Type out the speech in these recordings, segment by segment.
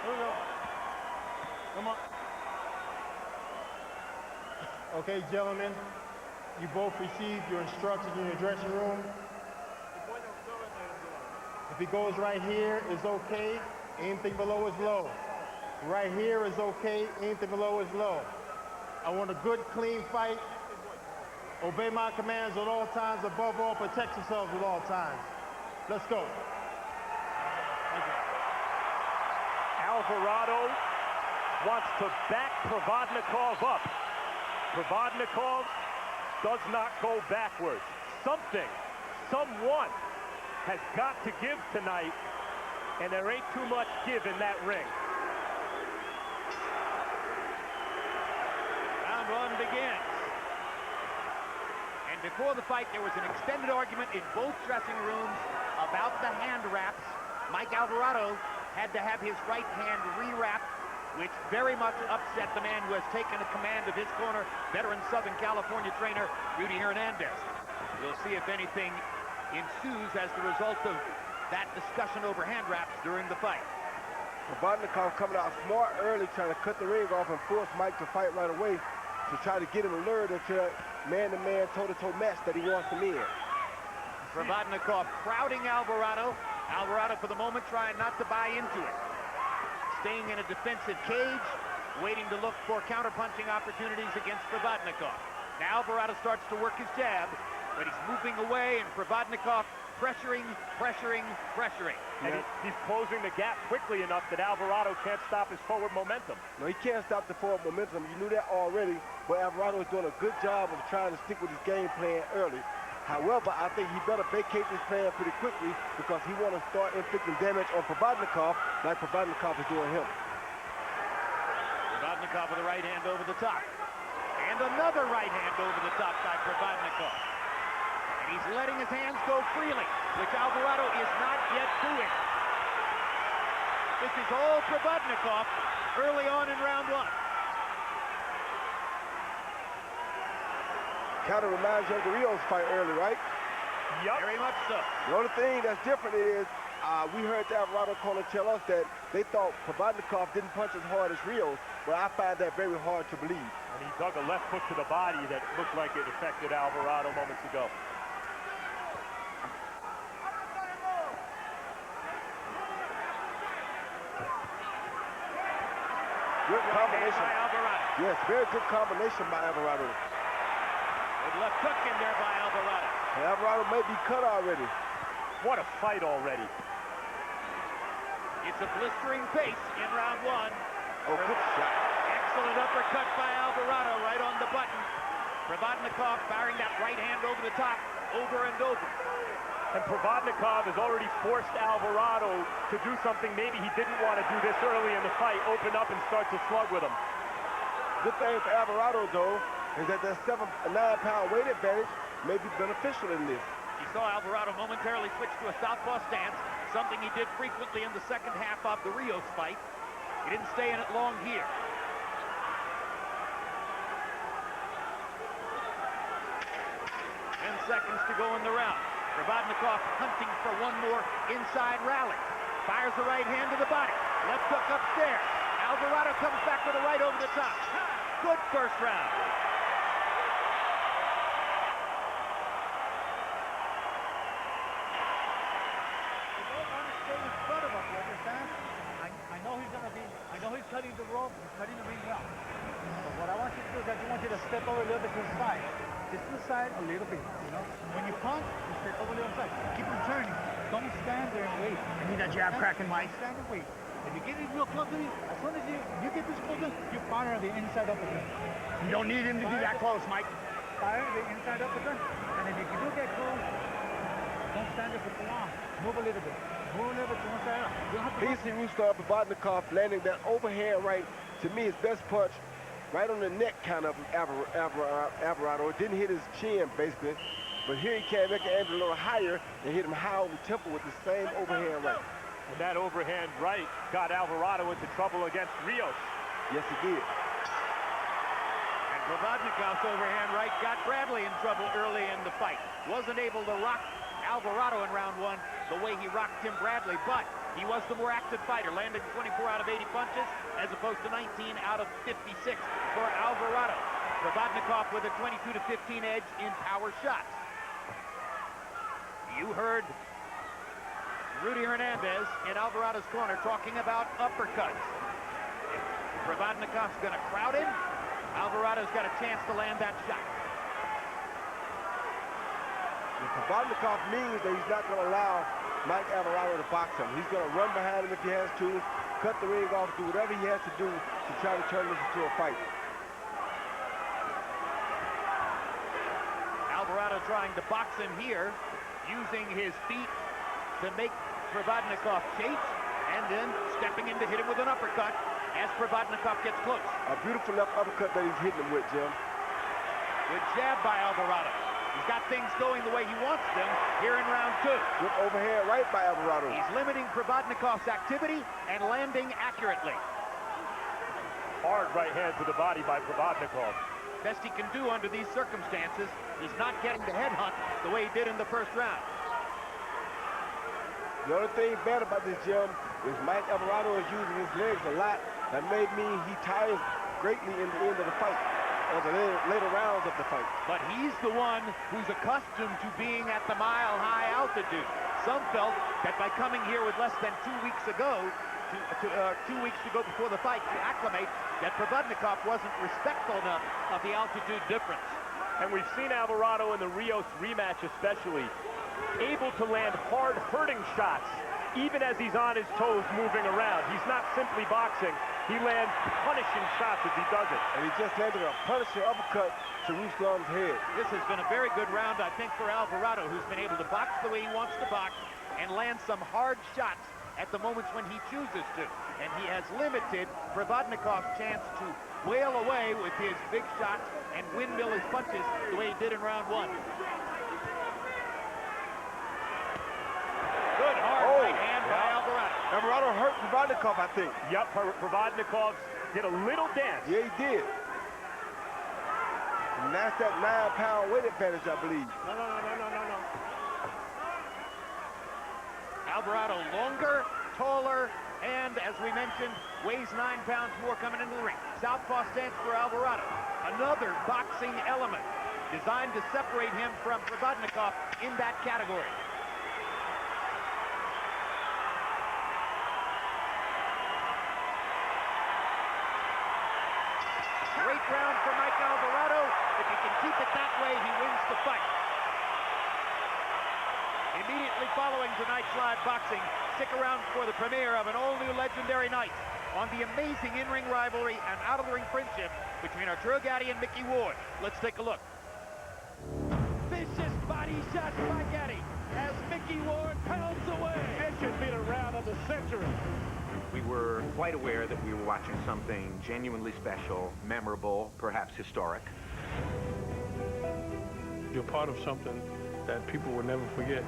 Here we go. Come on. Okay, gentlemen, you both received your instructions in your dressing room. If he goes right here, it's okay. Anything below is low. Right here is okay. Anything below is low. I want a good, clean fight. Obey my commands at all times. Above all, protect yourselves at all times. Let's go. Alvarado wants to back Provodnikov up. Provodnikov does not go backwards. Someone has got to give tonight, and there ain't too much give in that ring. Round one begins. And before the fight, there was an extended argument in both dressing rooms about the hand wraps. Mike Alvarado had to have his right hand re-wrapped, which very much upset the man who has taken a command of his corner, veteran Southern California trainer, Rudy Hernandez. We'll see if anything ensues as the result of that discussion over hand wraps during the fight. Provodnikov coming out smart early, trying to cut the ring off and force Mike to fight right away to try to get him lured into that man-to-man, toe-to-toe match that he wants him in. Provodnikov crowding Alvarado. Alvarado, for the moment, trying not to buy into it. Staying in a defensive cage, waiting to look for counterpunching opportunities against Provodnikov. Now Alvarado starts to work his jab, but he's moving away, and Provodnikov pressuring. And he's closing the gap quickly enough that Alvarado can't stop his forward momentum. No, he can't stop the forward momentum. You knew that already, but Alvarado is doing a good job of trying to stick with his game plan early. However, I think he better vacate this plan pretty quickly because he want to start inflicting damage on Provodnikov like Provodnikov is doing him. Provodnikov with a right hand over the top. And another right hand over the top by Provodnikov. And he's letting his hands go freely, which Alvarado is not yet doing. This is all Provodnikov early on in round one. Kind of reminds you of the Rios fight early, right? Yup. Very much so. The only thing that's different is we heard the Alvarado corner tell us that they thought Provodnikov didn't punch as hard as Rios, but I find that very hard to believe. And he dug a left hook to the body that looked like it affected Alvarado moments ago. Good combination. By Alvarado. Yes, very good combination by Alvarado. Good left hook in there by Alvarado. And Alvarado may be cut already. What a fight already. It's a blistering pace in round one. Oh, good shot. Excellent uppercut by Alvarado right on the button. Provodnikov firing that right hand over the top, over and over. And Provodnikov has already forced Alvarado to do something maybe he didn't want to do this early in the fight, open up and start to slug with him. Good thing for Alvarado, though, is that 7 or 9 pound weight advantage may be beneficial in this. You saw Alvarado momentarily switch to a southpaw stance, something he did frequently in the second half of the Rios fight. He didn't stay in it long here. Seconds to go in the round. Provodnikov hunting for one more inside rally. Fires the right hand to the body. Left hook upstairs. Alvarado comes back with a right over the top. Good first round. You don't want to stay in front of him, you understand? I know he's gonna be, I know he's cutting the rope, he's cutting the ring well. But what I want you to do is I just want you to step over a little bit to the side. Just to the side a little bit, you know? When you punch, you step over a little side. Keep on turning. Don't stand there and wait. I need that jab cracking, Mike. Stand and wait. If you get it real close to me, as soon as you get this close, you fire the inside uppercut. You don't need him to be that close, Mike. Fire the inside uppercut. And if you do get close, don't stand there for too long. Move a little bit. Move a little bit to one side. You don't have to P.C. Rustar Provodnikov landing that overhand right, to me, his best punch, right on the neck kind of Alvarado. It didn't hit his chin, basically. But here he can make it a little higher and hit him high on the temple with the same overhand right. And that overhand right got Alvarado into trouble against Rios. Yes, he did. And Provodnikov's overhand right got Bradley in trouble early in the fight. Wasn't able to rock Alvarado in round one the way he rocked Tim Bradley, but He was the more active fighter, landing 24 out of 80 punches, as opposed to 19 out of 56 for Alvarado. Provodnikov with a 22-15 edge in power shots. You heard Rudy Hernandez in Alvarado's corner talking about uppercuts. If Provodnikov's going to crowd him, Alvarado's got a chance to land that shot. Provodnikov means that he's not going to allow Mike Alvarado to box him. He's going to run behind him if he has to, cut the ring off, do whatever he has to do to try to turn this into a fight. Alvarado trying to box him here, using his feet to make Provodnikov chase, and then stepping in to hit him with an uppercut as Provodnikov gets close. A beautiful left uppercut that he's hitting him with, Jim. Good jab by Alvarado. He's got things going the way he wants them here in round 2. Good overhand right by Alvarado. He's limiting Provodnikov's activity and landing accurately. Hard right hand to the body by Provodnikov. Best he can do under these circumstances is not getting the headhunt the way he did in the first round. The only thing bad about this, Jim, is Mike Alvarado is using his legs a lot. That may mean he tires greatly in the end of the fight, or the later rounds of the fight. But he's the one who's accustomed to being at the mile-high altitude. Some felt that by coming here with less than 2 weeks ago, 2 weeks to go before the fight to acclimate, that Provodnikov wasn't respectful enough of the altitude difference. And we've seen Alvarado in the Rios rematch especially, able to land hard, hurting shots, even as he's on his toes moving around. He's not simply boxing. He lands punishing shots as he does it. And he just landed a punishing uppercut to Ruslan's head. This has been a very good round, I think, for Alvarado, who's been able to box the way he wants to box and land some hard shots at the moments when he chooses to. And he has limited Provodnikov's chance to wail away with his big shots and windmill his punches the way he did in round 1. Good hard right hand by Alvarado. Alvarado hurt Provodnikov, I think. Yep, Provodnikov did a little dance. Yeah, he did. And that's that 9-pound weight advantage, I believe. No. Alvarado longer, taller, and as we mentioned, weighs 9 pounds more coming into the ring. Southpaw stance for Alvarado. Another boxing element designed to separate him from Provodnikov in that category. Great round for Mike Alvarado. If he can keep it that way, he wins the fight. Immediately following tonight's live boxing, stick around for the premiere of an all-new legendary night on the amazing in-ring rivalry and out-of-the-ring friendship between Arturo Gatti and Mickey Ward. Let's take a look. Vicious body shots by Gatti as Mickey Ward pounds away. It should be the round of the century. We were quite aware that we were watching something genuinely special, memorable, perhaps historic. You're part of something that people will never forget.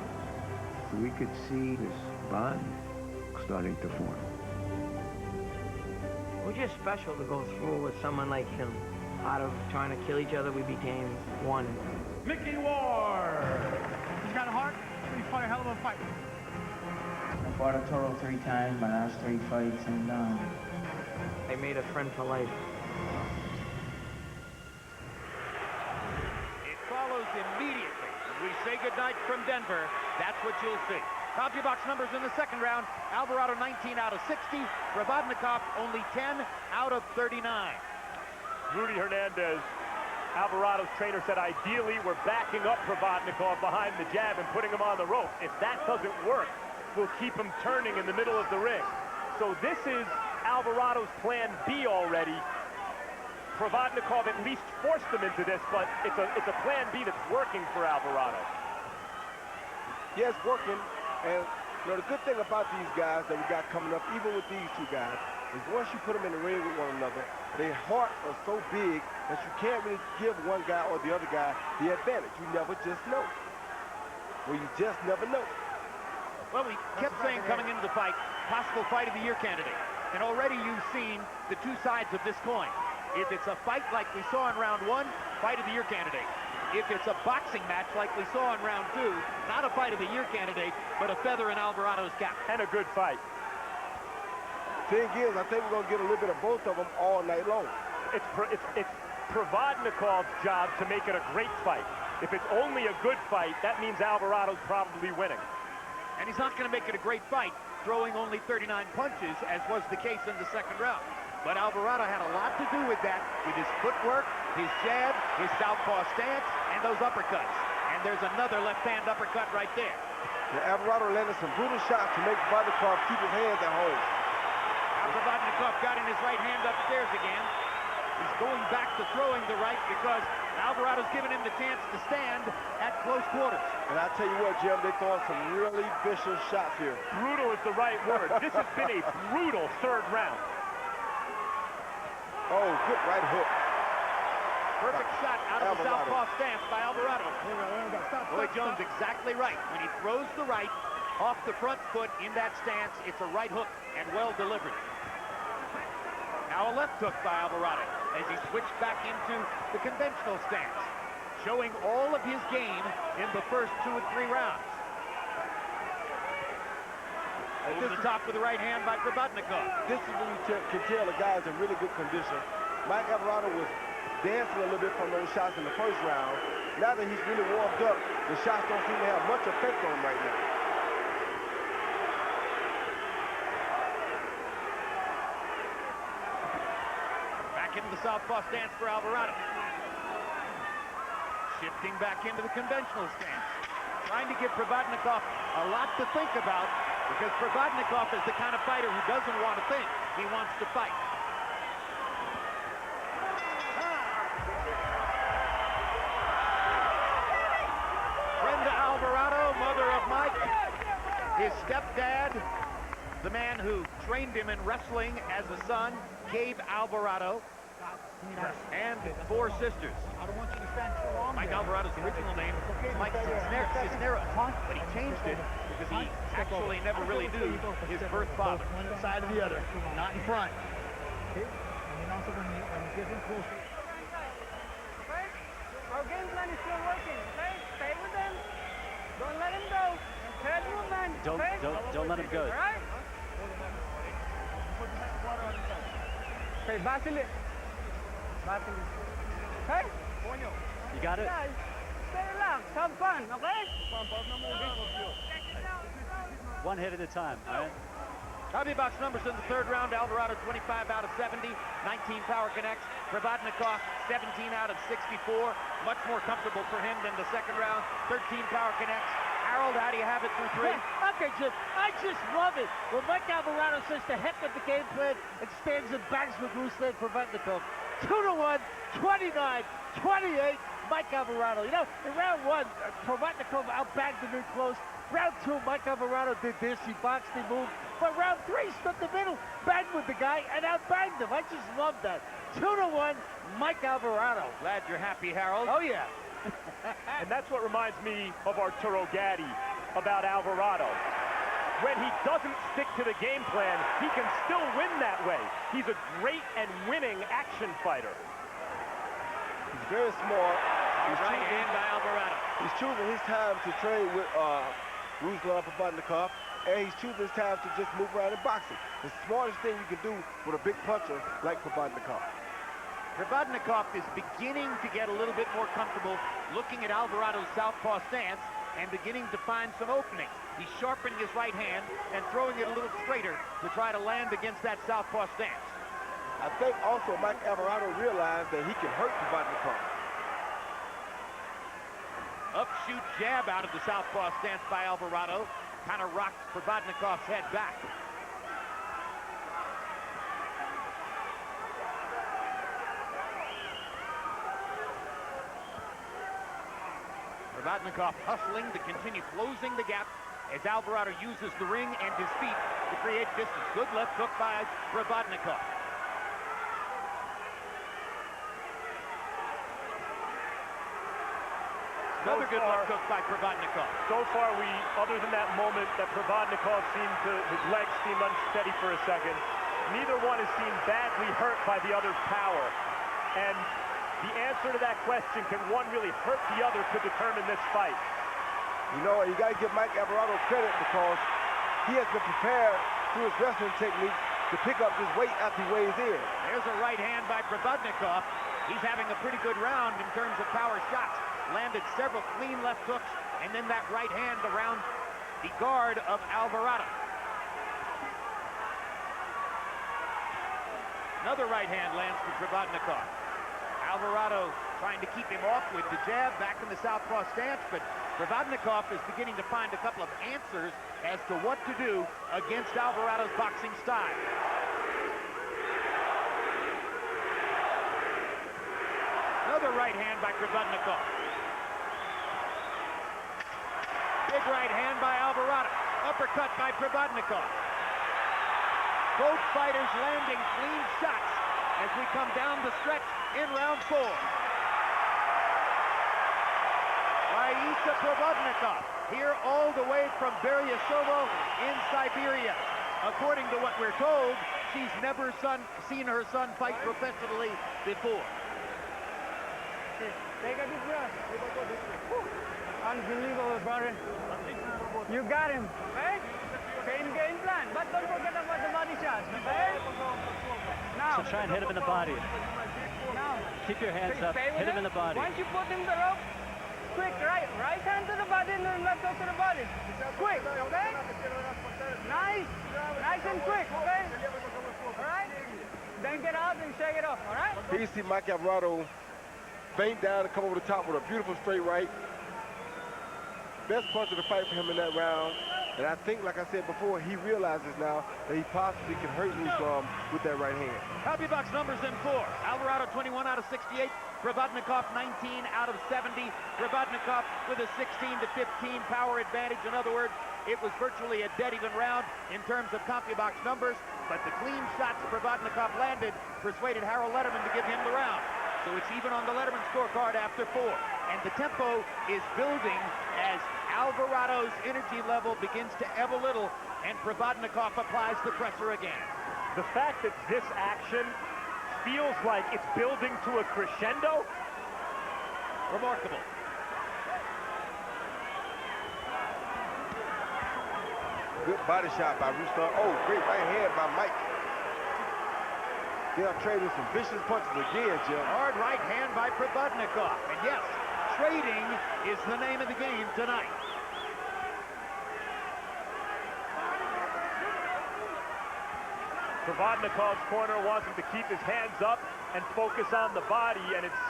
We could see this bond starting to form. We're just special to go through with someone like him. Out of trying to kill each other, we became one. Mickey Ward! He's got a heart, he fought a hell of a fight. I fought Arturo 3 times, my last 3 fights, and I made a friend for life. It follows immediately. As we say goodnight from Denver, that's what you'll see. CompuBox numbers in the second round. Alvarado 19 out of 60. Provodnikov only 10 out of 39. Rudy Hernandez, Alvarado's trainer, said ideally we're backing up Provodnikov behind the jab and putting him on the rope. If that doesn't work, we'll keep him turning in the middle of the ring. So this is Alvarado's plan B already. Provodnikov at least forced him into this, but it's a plan B that's working for Alvarado. Yeah, it's working. And you know, the good thing about these guys that we got coming up, even with these two guys, is once you put them in the ring with one another, their hearts are so big that you can't really give one guy or the other guy the advantage. You never just know. Well, you just never know. Well, we kept saying coming into the fight, possible fight of the year candidate. And already you've seen the two sides of this coin. If it's a fight like we saw in round 1, fight of the year candidate. If it's a boxing match like we saw in round 2, not a fight of the year candidate, but a feather in Alvarado's cap. And a good fight. Thing is, I think we're going to get a little bit of both of them all night long. It's Provodnikov's job to make it a great fight. If it's only a good fight, that means Alvarado's probably winning. And he's not going to make it a great fight, throwing only 39 punches, as was the case in the second round. But Alvarado had a lot to do with that, with his footwork, his jab, his southpaw stance, and those uppercuts. And there's another left-hand uppercut right there. Yeah, Alvarado landed some brutal shots to make Provodnikov keep his hands at home. Now Provodnikov got in his right hand upstairs again. He's going back to throwing the right because Alvarado's given him the chance to stand at close quarters. And I tell you what, Jim, they're throwing some really vicious shots here. Brutal is the right word. This has been a brutal third round. Oh, good right hook. Perfect shot out of the southpaw stance by Alvarado. Roy Jones exactly right. When he throws the right off the front foot in that stance, it's a right hook and well delivered. Now a left hook by Alvarado as he switched back into the conventional stance, showing all of his game in the first 2 and 3 rounds. Over the top with the right hand by Provodnikov. This is when you can tell a guy's in really good condition. Mike Alvarado was dancing a little bit from those shots in the first round. Now that he's really warmed up, the shots don't seem to have much effect on him right now. Back into the southpaw stance for Alvarado. Shifting back into the conventional stance. Trying to give Provodnikov a lot to think about, because Provodnikov is the kind of fighter who doesn't want to think. He wants to fight. Brenda Alvarado, mother of Mike, his stepdad, the man who trained him in wrestling as a son, Gabe Alvarado, and 4 sisters. I don't want you to stand too long. Mike Alvarado's original name was Mike Cisneros, but he changed it because he actually never really knew his birth father. One side or the other, not in front. Okay? And then also when you get in close. Our game plan is still working, okay? Stay with them. Don't let him go. Tell your man, okay? Don't let him go. All right? Okay, Vasily. Okay? You got it? Guys, stay relaxed. Have fun, okay? One hit at a time, all right? Bobby box numbers in the third round. Alvarado 25 out of 70, 19 power connects. Provodnikov 17 out of 64. Much more comfortable for him than the second round. 13 power connects. Harold, how do you have it through 3? Okay, Jim, I just love it when Mike Alvarado says to heck with the game plan and stands and bangs with Ruslan Provodnikov. 2-1, 29, 28, Mike Alvarado. You know, in round 1, Provodnikov outbagged him in close. Round 2, Mike Alvarado did this. He boxed, he moved. But round 3, stood in the middle, banged with the guy, and outbanged him. I just love that. 2-1, Mike Alvarado. Glad you're happy, Harold. Oh, yeah. And that's what reminds me of Arturo Gatti about Alvarado. When he doesn't stick to the game plan, he can still win that way. He's a great and winning action fighter. He's very smart. Right hand by Alvarado. He's choosing his time to train with Ruslan Provodnikov, and he's choosing his time to just move around in boxing. The smartest thing you can do with a big puncher like Provodnikov. Provodnikov is beginning to get a little bit more comfortable looking at Alvarado's southpaw stance and beginning to find some openings. He's sharpening his right hand and throwing it a little straighter to try to land against that southpaw stance. I think also Mike Alvarado realized that he can hurt Provodnikov. Upshoot jab out of the southpaw stance by Alvarado. Kind of rocked Provodnikov's head back. Provodnikov hustling to continue closing the gap as Alvarado uses the ring and his feet to create distance. Good left hook by Provodnikov. Another good left hook by Provodnikov. So far, other than that moment that Provodnikov his legs seemed unsteady for a second, neither one has seemed badly hurt by the other's power. And the answer to that question, can one really hurt the other, to determine this fight? You know, you got to give Mike Alvarado credit because he has been prepared through his wrestling technique to pick up this weight after he weighs in. There's a right hand by Provodnikov. He's having a pretty good round in terms of power shots. Landed several clean left hooks, and then that right hand around the guard of Alvarado. Another right hand lands for Provodnikov. Alvarado trying to keep him off with the jab back in the southpaw stance, but Provodnikov is beginning to find a couple of answers as to what to do against Alvarado's boxing style. Another right hand by Provodnikov. Big right hand by Alvarado. Uppercut by Provodnikov. Both fighters landing clean shots as we come down the stretch in round 4. Raisa Provodnikov, here all the way from Beryasovo in Siberia. According to what we're told, she's never seen her son fight professionally before. Take a deep breath. Unbelievable, brother. You got him, okay? Same game plan, but don't forget about the body shots, okay? Now. So try and hit him in the body. Now. Keep your hands up, hit him in the body. Once you put him the rope, quick, right hand to the body and then left hook to the body. Quick, okay? Nice and quick, okay? All right? Then get out and shake it off, all right? Here you see Mike Alvarado feint down and come over the top with a beautiful straight right. Best punch of the fight for him in that round. And I think, like I said before, he realizes now that he possibly can hurt Ruslan with that right hand. Copy box numbers in 4. Alvarado 21 out of 68. Provodnikov 19 out of 70. Provodnikov with a 16 to 15 power advantage. In other words, it was virtually a dead even round in terms of CompuBox numbers, but the clean shots Provodnikov landed persuaded Harold Letterman to give him the round. So it's even on the Letterman scorecard after 4. And the tempo is building as Alvarado's energy level begins to ebb a little, and Provodnikov applies the pressure again. The fact that this action feels like it's building to a crescendo, remarkable. Good body shot by Ruslan. Oh, great right hand by Mike. They're trading some vicious punches again, Jim. Hard right hand by Provodnikov. And yes, trading is the name of the game tonight. Provodnikov's corner wants him to keep his hands up and focus on the body, and it's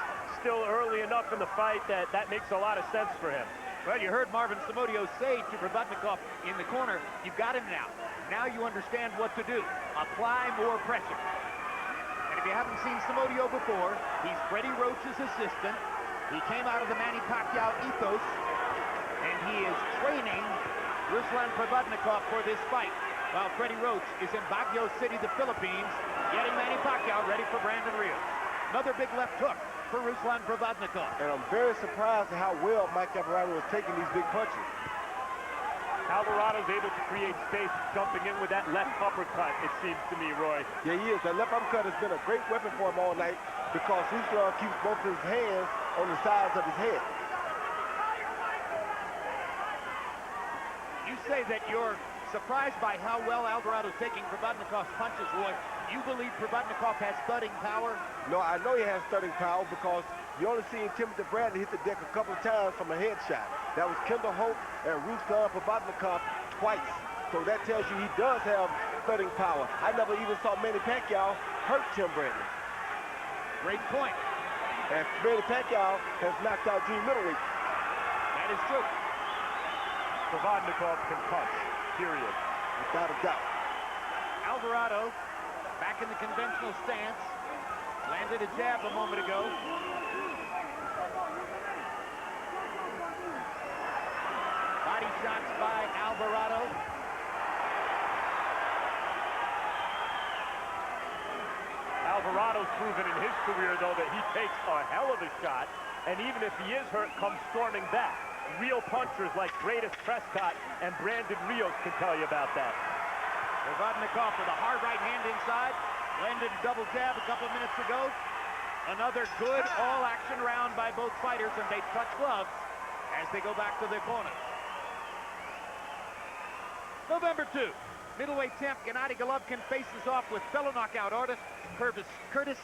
still early enough in the fight that makes a lot of sense for him. Well, you heard Marvin Samodio say to Provodnikov in the corner, you've got him now. Now you understand what to do. Apply more pressure. And if you haven't seen Samodio before, he's Freddie Roach's assistant. He came out of the Manny Pacquiao ethos, and he is training Ruslan Provodnikov for this fight, while Freddie Roach is in Baguio City, the Philippines, getting Manny Pacquiao ready for Brandon Rios. Another big left hook for Ruslan Provodnikov. And I'm very surprised at how well Mike Alvarado is taking these big punches. Alvarado's able to create space, jumping in with that left uppercut, it seems to me, Roy. Yeah, he is. That left uppercut has been a great weapon for him all night because Ruslan keeps both his hands on the sides of his head. You say that you're surprised by how well Alvarado's taking Provodnikov's punches, Roy. You believe Provodnikov has thudding power? No, I know he has thudding power because you only seen Timothy Bradley hit the deck a couple of times from a headshot. That was Kendall Hope and Ruslan Provodnikov twice. So that tells you he does have thudding power. I never even saw Manny Pacquiao hurt Tim Bradley. Great point. And Manny Pacquiao has knocked out Drew middleweight. That is true. Provodnikov can punch, period. Without a doubt. Alvarado back in the conventional stance. Landed a jab a moment ago. Body shots by Alvarado. Alvarado's proven in his career, though, that he takes a hell of a shot, and even if he is hurt, comes storming back. Real punchers like Greatest Prescott and Brandon Rios can tell you about that. Provodnikov with a hard right hand inside. Landed a double jab a couple of minutes ago. Another good all-action round by both fighters, and they touch gloves as they go back to their corners. November 2, Middleweight champ Gennady Golovkin faces off with fellow knockout artist Curtis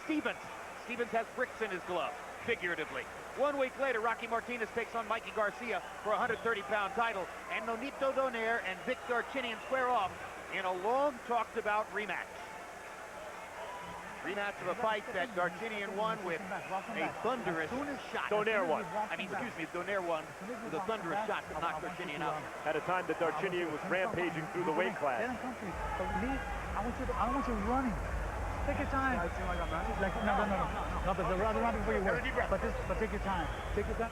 Stevens. Stevens has bricks in his glove, figuratively. 1 week later, Rocky Martinez takes on Mikey Garcia for a 130-pound title, and Nonito Donaire and Vic Darchinyan square off in a long talked-about rematch. Rematch of a fight that Darchinyan won with a thunderous shot. Donaire won. Donaire won with a thunderous shot to knock Darchinyan out. At a time that Darchinyan was rampaging through the weight class. I want you running. Take your time. No, but the run before you work. But take your time. Take your time.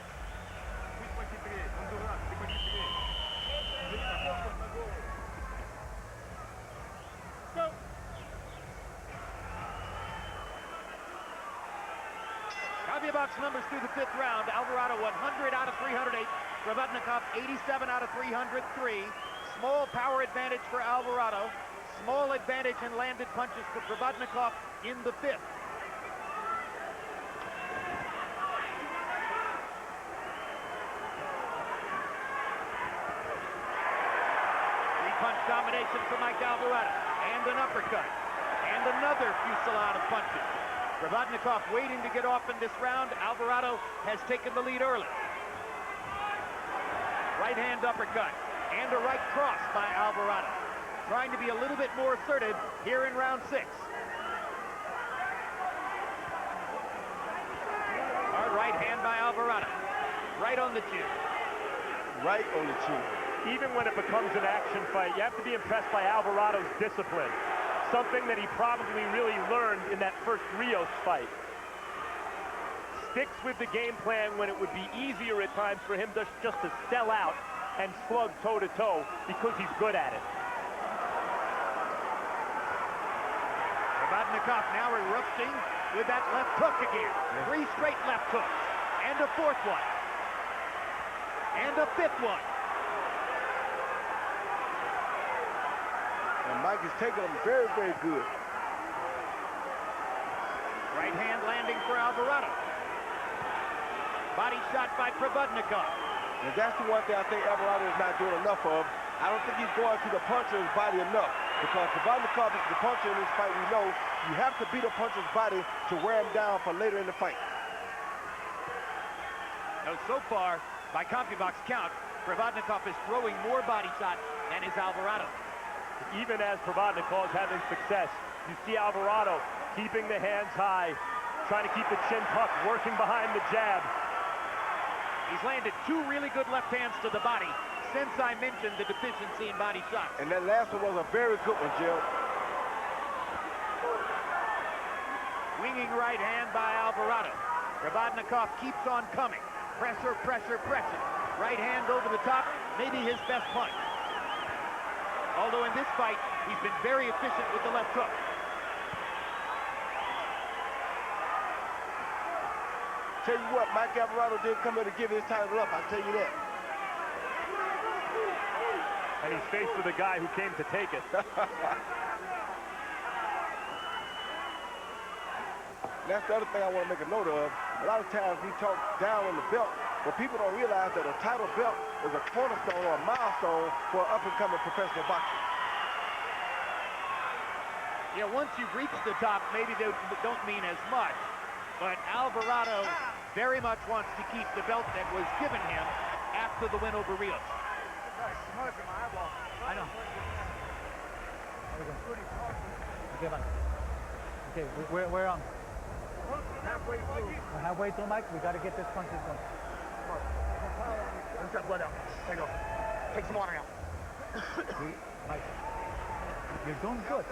CompuBox numbers through the 5th round. Alvarado 100 out of 308. Provodnikov 87 out of 303. Small power advantage for Alvarado. Small advantage in landed punches for Provodnikov in the 5th. Three-punch domination for Mike Alvarado. And an uppercut. And another fusillade of punches. Provodnikov waiting to get off in this round. Alvarado has taken the lead early. Right hand uppercut. And a right cross by Alvarado. Trying to be a little bit more assertive here in round 6. Hard right hand by Alvarado. Right on the chin. Right on the chin. Even when it becomes an action fight, you have to be impressed by Alvarado's discipline. Something that he probably really learned in that first Rios fight. Sticks with the game plan when it would be easier at times for him just to sell out and slug toe-to-toe because he's good at it. Provodnikov now erupting with that left hook again. 3 straight left hooks. And a 4th one. And a 5th one. And Mike is taking them very, very good. Right hand landing for Alvarado. Body shot by Provodnikov. And that's the one thing I think Alvarado is not doing enough of. I don't think he's going to the puncher in his body enough. Because Provodnikov is the puncher in this fight. We know you have to beat a puncher's body to wear him down for later in the fight. Now, so far, by CompuBox count, Provodnikov is throwing more body shots than is Alvarado. Even as Provodnikov is having success, you see Alvarado keeping the hands high, trying to keep the chin tucked, working behind the jab. He's landed 2 really good left hands to the body since I mentioned the deficiency in body shots. And that last one was a very good one, Jim. Swinging right hand by Alvarado. Provodnikov keeps on coming. Pressure, pressure, pressure. Right hand over the top, maybe his best punch. Although in this fight, he's been very efficient with the left hook. Tell you what, Mike Alvarado didn't come here to give his title up, I'll tell you that. And he's faced with a guy who came to take it. That's the other thing I want to make a note of. A lot of times we talk down on the belt, but people don't realize that a title belt is a cornerstone or a milestone for up-and-coming professional boxing. Yeah, once you've reached the top, maybe they don't mean as much. But Alvarado very much wants to keep the belt that was given him after the win over Rios. I know. Okay, man. Okay, we're on. Halfway through. We're halfway through, Mike. We got to get this punches going. Let's get blood out. There you go. Take some water out. Mike, you're doing good.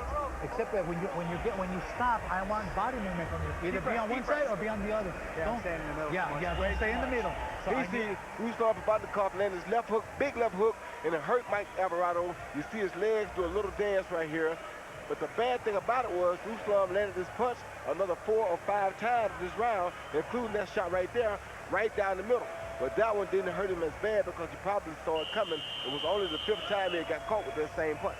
Except that when you stop, I want body movement from you. Either be on one side or be on the other. Yeah, don't stay in the middle. Yeah, don't stay in the middle. So He see Provodnikov land his left hook, big left hook, and it hurt Mike Alvarado. You see his legs do a little dance right here. But the bad thing about it was Provodnikov landed this punch another 4 or 5 times this round, including that shot right there, right down the middle. But that one didn't hurt him as bad because he probably saw it coming. It was only the 5th time he got caught with that same punch.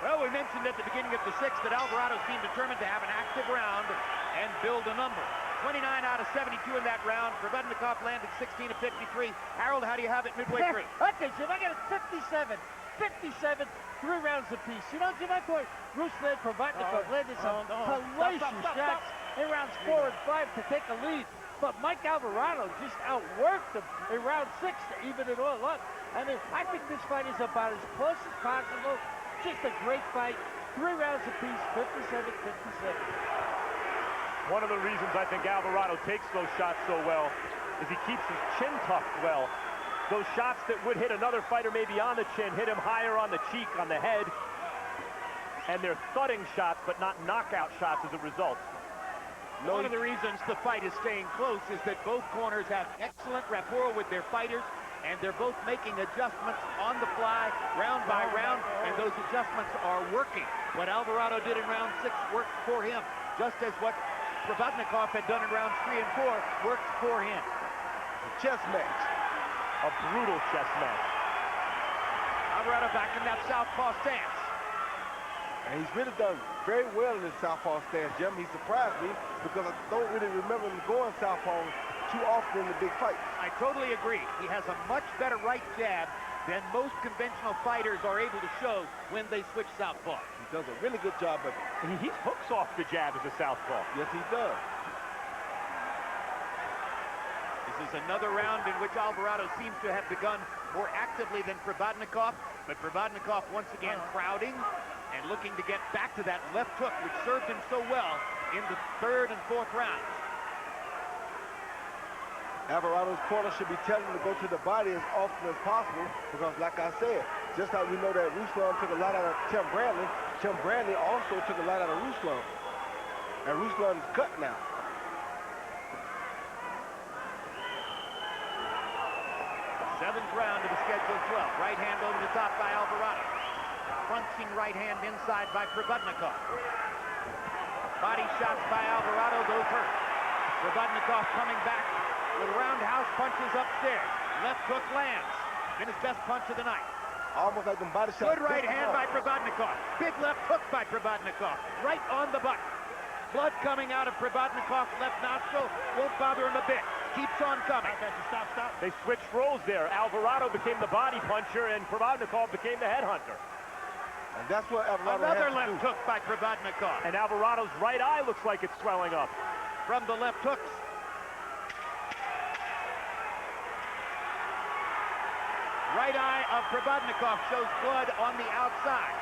Well, we mentioned at the beginning of the 6th that Alvarado seemed determined to have an active round and build a number. 29 out of 72 in that round. Provodnikov landed 16 of 53. Harold, how do you have it midway through? Okay, Jim, I got it 57. 57, 3 rounds apiece. You know, Jim, I thought Ruslan Provodnikov landed some hellacious shots in rounds 4 and 5 to take a lead. But Mike Alvarado just outworked him in round 6 to even it all up. I mean, I think this fight is about as close as possible. Just a great fight. 3 rounds apiece, 57-57. One of the reasons I think Alvarado takes those shots so well is he keeps his chin tucked well. Those shots that would hit another fighter maybe on the chin hit him higher on the cheek, on the head. And they're thudding shots, but not knockout shots as a result. One of the reasons the fight is staying close is that both corners have excellent rapport with their fighters, and they're both making adjustments on the fly, round by round, and those adjustments are working. What Alvarado did in round 6 worked for him, just as what Provodnikov had done in rounds 3 and 4 worked for him. A chess match. A brutal chess match. Alvarado back in that southpaw stance. And he's really done very well in his southpaw stance, Jim. He surprised me because I don't really remember him going southpaw too often in the big fights. I totally agree. He has a much better right jab than most conventional fighters are able to show when they switch southpaw. He does a really good job of it. He hooks off the jab as a southpaw. Yes, he does. This is another round in which Alvarado seems to have begun more actively than Provodnikov, but Provodnikov once again crowding and looking to get back to that left hook, which served him so well in the 3rd and 4th rounds. Alvarado's corner should be telling him to go to the body as often as possible because, like I said, just like we know that Ruslan took a lot out of Tim Bradley also took a lot out of Ruslan. And Ruslan's cut now. Seventh round of the scheduled 12. Right hand over the top by Alvarado. Crunching right hand inside by Provodnikov. Body shots by Alvarado, those hurt. Provodnikov coming back with roundhouse punches upstairs. Left hook lands. Been his best punch of the night. Almost like them body shots. Good right hand by Provodnikov. Big left hook by Provodnikov. Right on the button. Blood coming out of Provodnikov's left nostril. Won't bother him a bit. Keeps on coming. Stop. They switched roles there. Alvarado became the body puncher and Provodnikov became the headhunter. And that's what Alvarado Another has left to do. hook by Provodnikov. And Alvarado's right eye looks like it's swelling up. From the left hooks. Right eye of Provodnikov shows blood on the outside.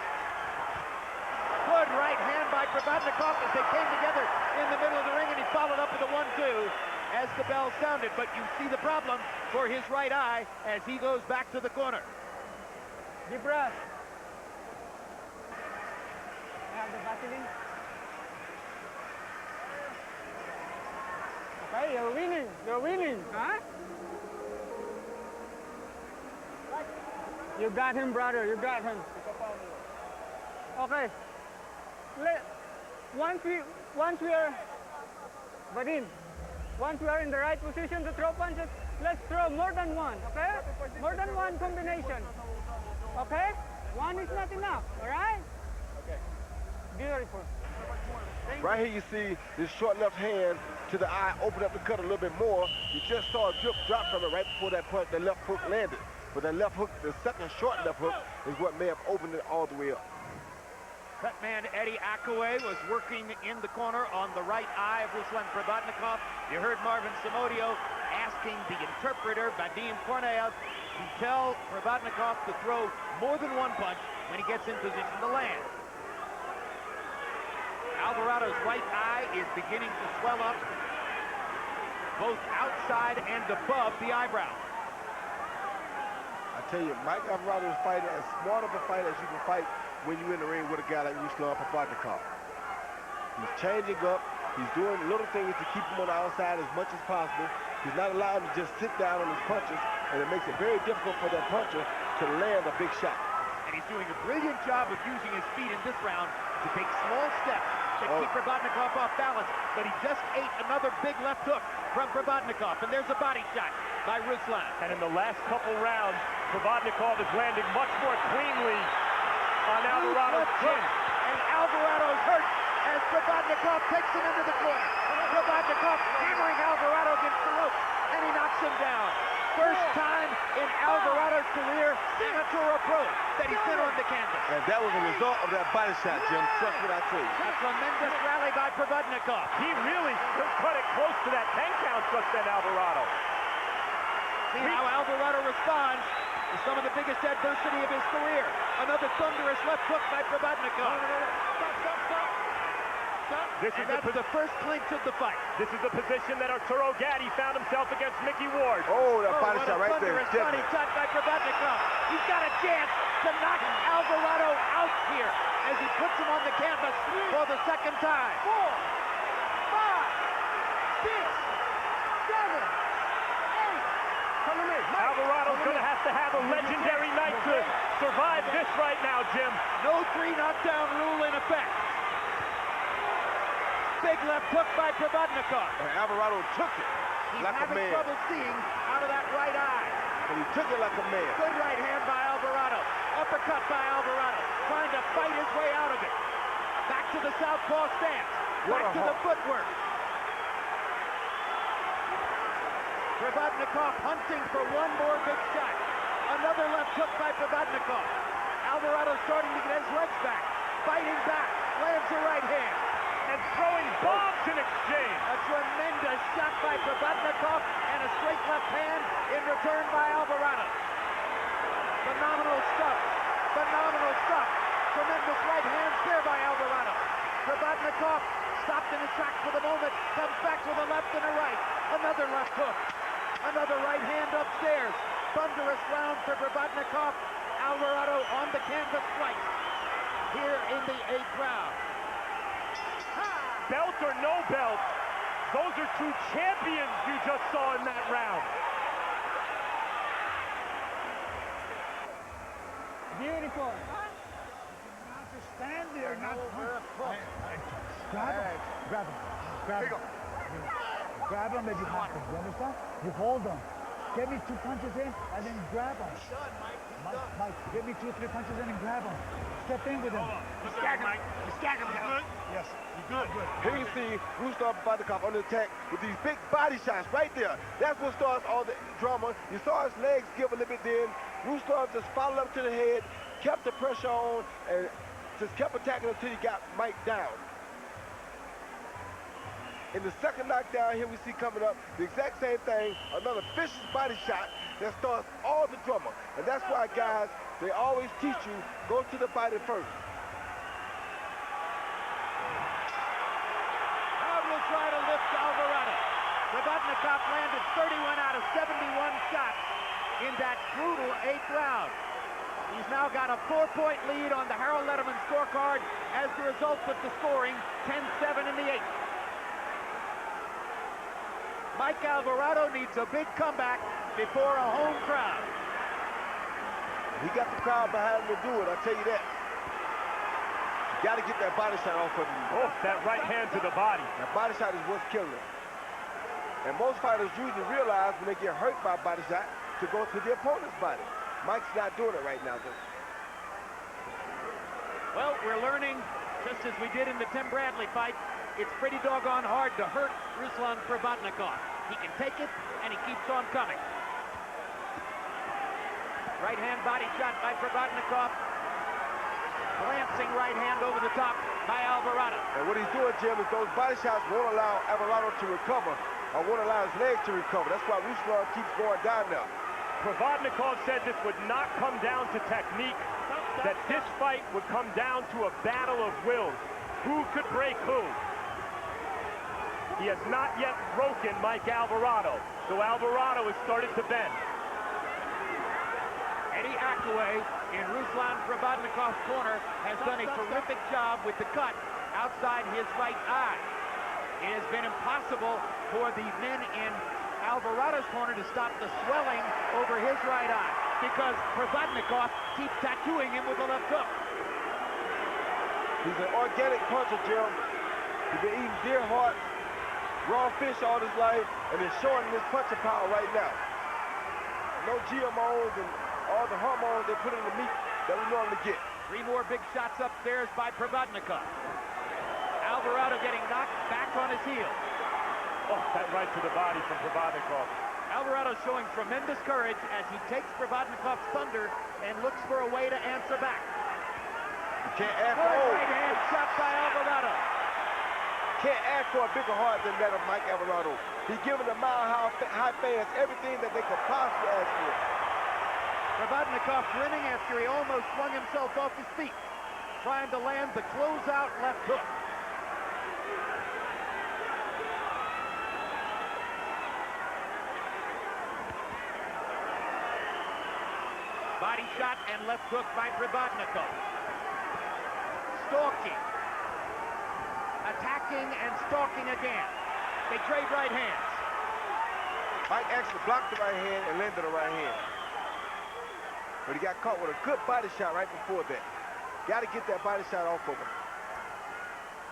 Good right hand by Provodnikov as they came together in the middle of the ring, and he followed up with a 1-2 as the bell sounded. But you see the problem for his right eye as he goes back to the corner. Deep breath. Have the battling. Okay, you're winning. You're winning. Huh? You got him, brother. You got him. Okay. Once we are, Vadim, once we are in the right position to throw punches, let's throw more than one, okay? More than one combination, okay? One is not enough, all right? Okay. Beautiful. Right here you see this short left hand to the eye, open up the cut a little bit more. You just saw a drop from it right before that punch, the left hook landed. But that left hook, the second short left hook, is what may have opened it all the way up. Cutman Eddie Akaway was working in the corner on the right eye of Ruslan Provodnikov. You heard Marvin Samodio asking the interpreter, Vadim Korneyev, to tell Provodnikov to throw more than one punch when he gets in position to land. Alvarado's right eye is beginning to swell up, both outside and above the eyebrow. I tell you, Mike Alvarado is fighting as smart of a fight as you can fight when you're in the ring with a guy like Ruslan Provodnikov. He's changing up. He's doing little things to keep him on the outside as much as possible. He's not allowing him to just sit down on his punches, and it makes it very difficult for that puncher to land a big shot. And he's doing a brilliant job of using his feet in this round to take small steps to keep Provodnikov off balance, but he just ate another big left hook from Provodnikov, and there's a body shot by Ruslan. And in the last couple rounds, Provodnikov is landing much more cleanly on Alvarado's chin. And Alvarado's hurt as Provodnikov takes him into the corner. Provodnikov hammering Alvarado against the rope, and he knocks him down. First time in Alvarado's career, amateur or pro, that he's been on the canvas. And that was a result of that body shot, Jim. Trust what I tell you. A tremendous rally by Provodnikov. He really cut it close to that 10 count just then, Alvarado. See how Alvarado responds to some of the biggest adversity of his career. Another thunderous left hook by Provodnikov. That's the first clinch of the fight. This is the position that Arturo Gatti found himself against Mickey Ward. Oh, that body shot right there. Thunderous body shot by Provodnikov. He's got a chance to knock Alvarado out here as he puts him on the canvas for the second time. 4, 5, 6, 7, 8. Alvarado's going to have a legendary night to survive this right now, Jim. No 3 knockdown rule in effect. Big left hook by Provodnikov. And Alvarado took it like a man. He's having trouble seeing out of that right eye. And he took it like a man. Good right hand by Alvarado. Uppercut by Alvarado. Trying to fight his way out of it. Back to the southpaw stance. Back to the footwork. Provodnikov hunting for one more big shot. Another left hook by Provodnikov. Alvarado starting to get his legs back. Fighting back. Lands a right hand. And throwing bombs in exchange. A tremendous shot by Provodnikov and a straight left hand in return by Alvarado. Phenomenal stuff. Phenomenal stuff. Tremendous right hands there by Alvarado. Provodnikov stopped in his tracks for the moment. Comes back with a left and a right. Another left hook. Another right hand upstairs. Thunderous round for Provodnikov. Alvarado on the canvas twice. Here in the 8th round. Belt or no belt, those are 2 champions you just saw in that round. Beautiful. Not to stand there, not grab him. Grab him. Grab him. Grab him as you have to. You understand? You hold him. Get me 2 punches in and then grab him. Mike, get me 2 or 3 punches in and grab him. Step in with him. Stagger him. Stagger him. Good? Yes. Good. Here you see Ruslan Provodnikov under attack with these big body shots right there. That's what starts all the drama. You saw his legs give a little bit then. Ruslan just followed up to the head, kept the pressure on, and just kept attacking until he got Mike down. In the second knockdown here we see coming up, the exact same thing, another vicious body shot that starts all the drama. And that's why, guys, they always teach you, go to the body first. Will try to lift Alvarado. Provodnikov landed 31 out of 71 shots in that brutal 8th round. He's now got a 4-point lead on the Harold Letterman scorecard as the result of the scoring, 10-7 in the 8th. Mike Alvarado needs a big comeback before a home crowd. He got the crowd behind him to do it, I'll tell you that. Got to get that body shot off of him. Oh, that right hand to the body. That body shot is what's killing him. And most fighters usually realize when they get hurt by a body shot to go to the opponent's body. Mike's not doing it right now, though. Well, we're learning, just as we did in the Tim Bradley fight, it's pretty doggone hard to hurt Ruslan Provodnikov. He can take it, and he keeps on coming. Right hand body shot by Provodnikov. Glancing right hand over the top by Alvarado. And what he's doing, Jim, is those body shots won't allow Alvarado to recover or won't allow his legs to recover. That's why Ruslan keeps going down now. Provodnikov said this would not come down to technique, that this fight would come down to a battle of wills. Who could break who? He has not yet broken Mike Alvarado, so Alvarado has started to bend. Eddie Akaway in Ruslan Provodnikov's corner has done a terrific job with the cut outside his right eye. It has been impossible for the men in Alvarado's corner to stop the swelling over his right eye because Provodnikov keeps tattooing him with a left hook. He's an organic puncher, Jim. He's been eating deer hearts, raw fish all his life, and is showing his punching power right now. No GMOs and all the hormones they put in the meat that we normally get. 3 more big shots upstairs by Provodnikov. Alvarado getting knocked back on his heels. Oh, that right to the body from Provodnikov. Alvarado showing tremendous courage as he takes Provodnikov's thunder and looks for a way to answer back. You can't ask for Right hand shot by Alvarado. Can't ask for a bigger heart than that of Mike Alvarado. He's giving the mile-high fans everything that they could possibly ask for. Provodnikov grinning after he almost flung himself off his feet, trying to land the closeout left hook. Body shot and left hook by Provodnikov. Stalking. Attacking and stalking again. They trade right hands. Mike actually blocked the right hand and landed the right hand. But he got caught with a good body shot right before that. Got to get that body shot off of him.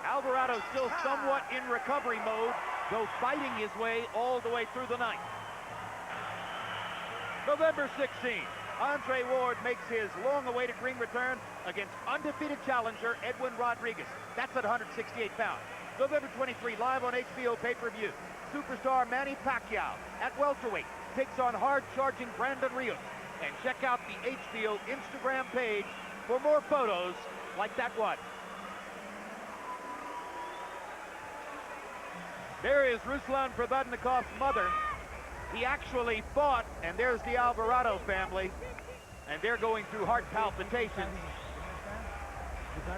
Alvarado still somewhat in recovery mode, though fighting his way all the way through the ninth. November 16th. Andre Ward makes his long-awaited ring return against undefeated challenger Edwin Rodriguez. That's at 168 pounds. November 23, live on HBO pay-per-view. Superstar Manny Pacquiao at welterweight takes on hard-charging Brandon Rios. And check out the HBO Instagram page for more photos like that one. There is Ruslan Provodnikov's mother. He actually fought, and there's the Alvarado family, and they're going through heart palpitations.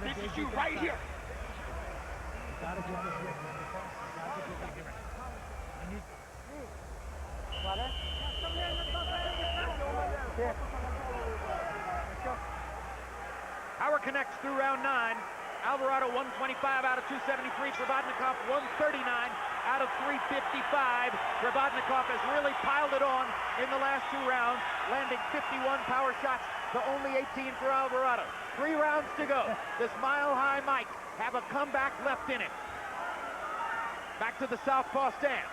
This is you right here. Power connects through round 9. Alvarado 125 out of 273. Provodnikov 139 out of 355. Provodnikov has really piled it on in the last 2 rounds, landing 51 power shots to only 18 for Alvarado. 3 rounds to go. This mile-high Mike have a comeback left in it. Back to the southpaw stance.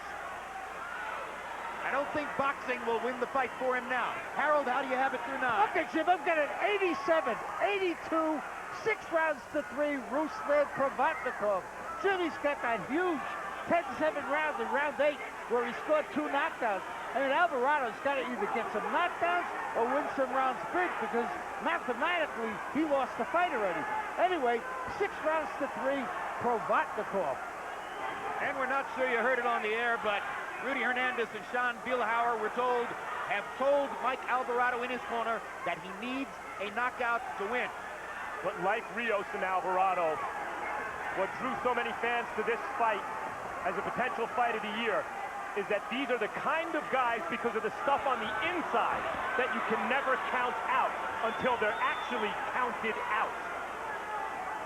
I don't think boxing will win the fight for him now. Harold, how do you have it through 9? Okay, Jim, I'm getting 87, 82, 6 rounds to 3, Ruslan Provodnikov. Jimmy's got that huge 10-7 round in round 8 where he scored 2 knockdowns. I mean, Alvarado's got to either get some knockdowns or win some rounds big because mathematically he lost the fight already. Anyway, 6 rounds to 3, Provodnikov. And we're not sure you heard it on the air, but Rudy Hernandez and Sean Bielhauer have told Mike Alvarado in his corner that he needs a knockout to win. But like Rios and Alvarado, what drew so many fans to this fight as a potential fight of the year is that these are the kind of guys, because of the stuff on the inside, that you can never count out until they're actually counted out.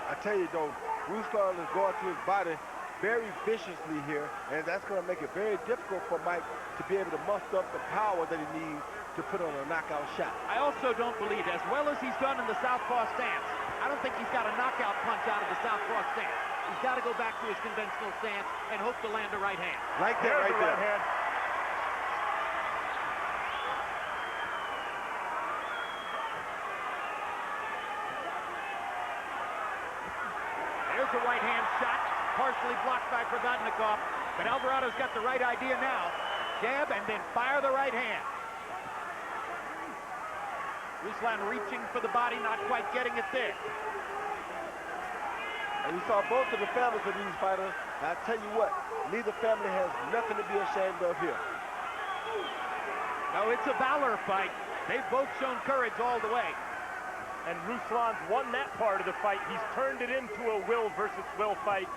I tell you though, Ruslan is going to his body very viciously here, and that's going to make it very difficult for Mike to be able to muster up the power that he needs to put on a knockout shot. I also don't believe, as well as he's done in the southpaw stance, I don't think he's got a knockout punch out of the southpaw stance. He's got to go back to his conventional stance and hope to land a right hand. Like that right there. Right hand. There's a right hand shot, partially blocked by Provodnikov, but Alvarado's got the right idea now. Jab and then fire the right hand. Ruslan reaching for the body, not quite getting it there. And we saw both of the families of these fighters. And I tell you what, neither family has nothing to be ashamed of here. No, it's a valor fight. They've both shown courage all the way. And Ruslan's won that part of the fight. He's turned it into a will versus will fight.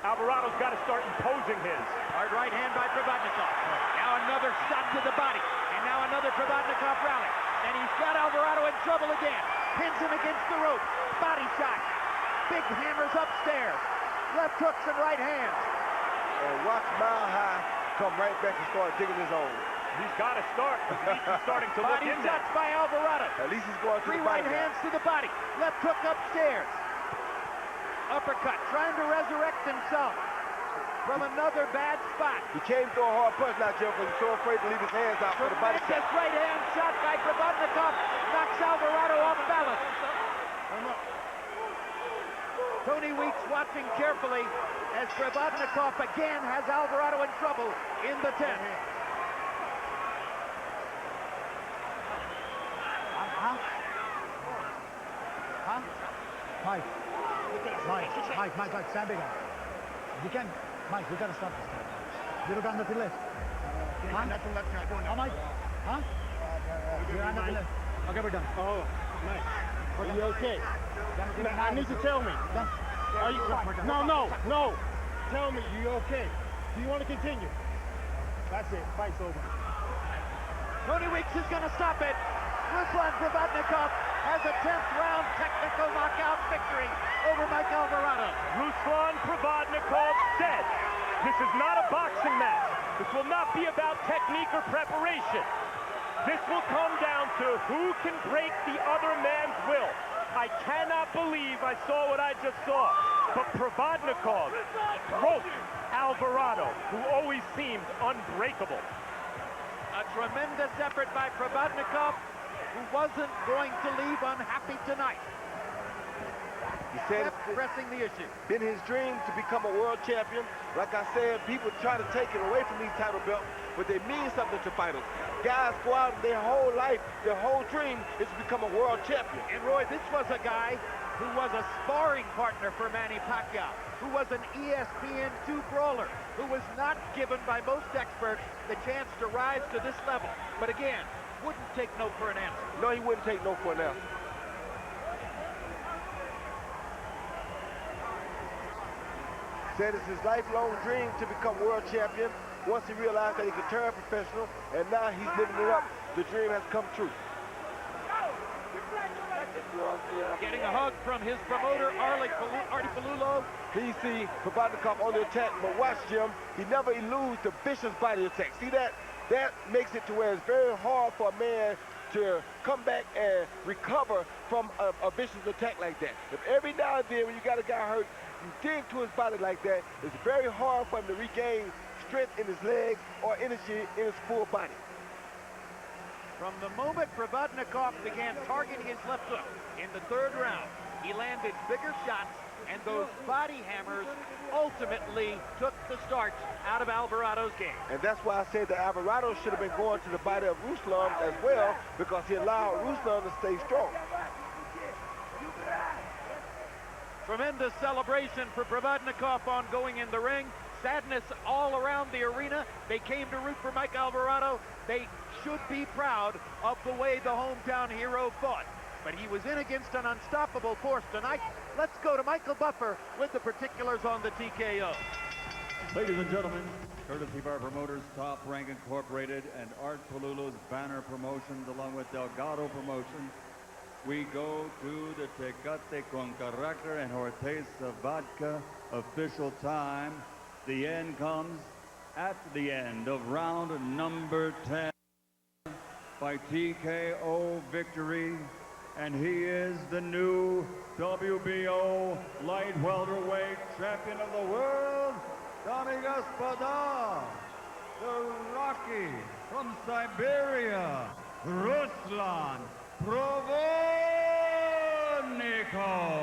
Alvarado's got to start imposing his. Hard right hand by Provodnikov. Now another shot to the body. And now another Provodnikov rally. And he's got Alvarado in trouble again. Pins him against the rope. Body shot. Big hammers upstairs. Left hooks and right hands. And watch Mile High come right back and start digging his own. He's got to start. He's starting to look Body in shots there. by Alvarado. At least he's going to Three the body right now. hands to the body. Left hook upstairs. Uppercut, trying to resurrect himself from another bad spot. He came through a hard punch now, Jeff, because he's so afraid to leave his hands out for the body shot. Tremendous right hand shot by Provodnikov knocks Alvarado off balance. Tony Weeks watching carefully as Provodnikov again has Alvarado in trouble in the 10th. Mike, stand big on. You can, Mike, we gotta stop this guy. You don't got nothing left. Nothing left. Oh, Mike? Huh? You got nothing left. Okay, we're done. Oh, nice. Are you okay? I need you to tell me. Are you? No. Tell me, you okay? Do you want to continue? That's it. Fight's over. Tony Weeks is going to stop it. Ruslan Provodnikov has a 10th round technical knockout victory over Mike Alvarado. Ruslan Provodnikov said, this is not a boxing match. This will not be about technique or preparation. This will come down to who can break the other man's will. I cannot believe I saw what I just saw. But Provodnikov broke Alvarado, who always seemed unbreakable. A tremendous effort by Provodnikov, who wasn't going to leave unhappy tonight. He said Kept pressing the issue. Been his dream to become a world champion. Like I said, people try to take it away from these title belts, but they mean something to fighters. Guys go out their whole life, their whole dream is to become a world champion. And Roy, this was a guy who was a sparring partner for Manny Pacquiao, who was an ESPN2 brawler, who was not given by most experts the chance to rise to this level. But again, wouldn't take no for an answer. No, he wouldn't take no for an answer. Said it's his lifelong dream to become world champion. Once he realized that he could turn professional, and now he's living it up. The dream has come true. Getting a hug from his promoter, Artie Palulo. He see Provodnikov on the attack, but watch, Jim, he never eludes the vicious body attack. See that? That makes it to where it's very hard for a man to come back and recover from a vicious attack like that. If every now and then when you got a guy hurt, you dig to his body like that, it's very hard for him to regain strength in his legs or energy in his full body. From the moment Provodnikov began targeting his left hook in the 3rd round, he landed bigger shots, and those body hammers ultimately took the starch out of Alvarado's game. And that's why I said that Alvarado should have been going to the body of Ruslan as well, because he allowed Ruslan to stay strong. Tremendous celebration for Provodnikov on going in the ring. Sadness all around the arena. They came to root for Mike Alvarado. They should be proud of the way the hometown hero fought. But he was in against an unstoppable force tonight. Let's go to Michael Buffer with the particulars on the TKO. Ladies and gentlemen, courtesy of our promoters, Top Rank Incorporated and Art Palulo's Banner Promotions, along with Delgado Promotions, we go to the Tecate con Carácter and Horteza Vodka official time. The end comes at the end of round number 10 by TKO victory, and he is the new WBO light welterweight champion of the world, Dami Gospoda, the Rocky from Siberia, Ruslan Provodnikov.